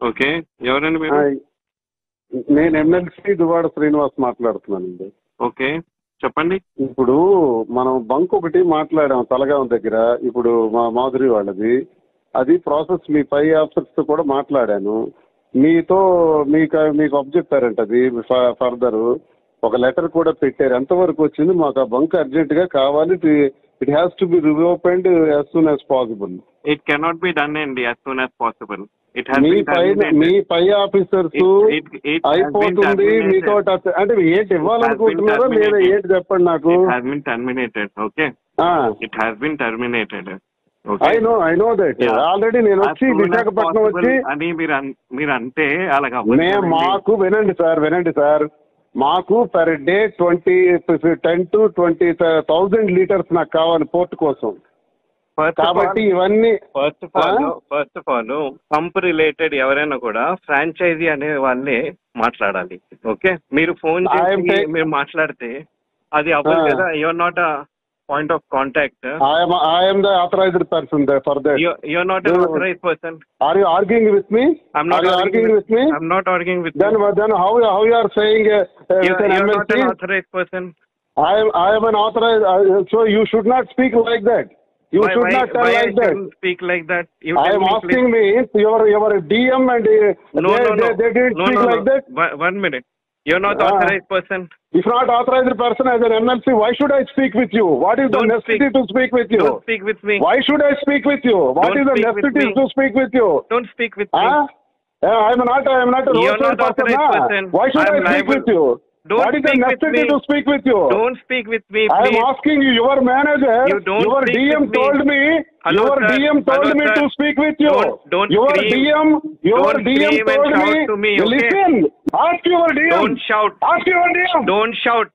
Okay. ఎవరండి మీరు? Hi. నేను ఎమ్మెల్సీ దువ్వాడ శ్రీనివాస్ మాట్లాడుతున్నానండి. ఓకే. చెప్పండి. ఇప్పుడు మనం బంక్ ఒకటి మాట్లాడాం తలగాం దగ్గర. ఇప్పుడు మా మాధురి వాళ్ళది. అది ప్రాసెస్ మీ పై ఆఫీసర్స్ తో కూడా మాట్లాడాను. మీకు అబ్జెక్టారంట అది ఫర్దర్ ఒక లెటర్ కూడా పెట్టారు. ఎంతవరకు వచ్చింది? మాకు ఆ బంక్ అర్జెంట్ గా కావాలి. It has to be reopened as soon as possible. It cannot be done అండి యాజ్ సూన్ యాజ్ పాసిబుల్. మీ పై ఆఫీసర్స్ అయిపోతుంది మీతో అంటే ఏంటి ఇవ్వాలనుకుంటున్నారో లేదా ఏంటి చెప్పండి నాకు. ఐ నో దట్ ఆల్రెడీ నేను వచ్చి విశాఖపట్నం వచ్చి అని మీరు అంటే అలాగా వినండి సార్ మాకు పర్ డే 10 to 20,000 లీటర్స్ నాకు కావాలి పోర్ట్ కోసం. కాబట్టి ఇవన్నీ first of all pump related ఎవరైనా కూడా ఫ్రాంచైజీ అనే వాళ్ళే మాట్లాడాలి. ఓకే, మీరు ఫోన్ చేసి మీరు మాట్లాడితే అది అవ్వదు కదా. Your not a point of contact. I am the authorized person there for that. You're not an authorized person. Are you arguing with me? I'm not arguing with me. I'm not arguing with then, you. Then how you are saying you're not an authorized person. I am an authorized. So you should not speak like that. You should not tell like that. Speak like that. I am asking me your DM and they didn't speak like that. 1 minute. You're not authorized person. If not authorized person as an MLC, why should I speak with you? What is the necessity to speak with you? Don't speak with me. Why should I speak with you? What is the necessity to speak with you? Don't speak with me. I am not a roadside person. Why should I speak with you? What is the necessity to speak with you? Don't speak with me, please. I am asking you, your manager, your DM told me, your DM told me to speak with you. Your DM told me, listen, ask your DM. Don't shout. Ask your DM. Don't shout.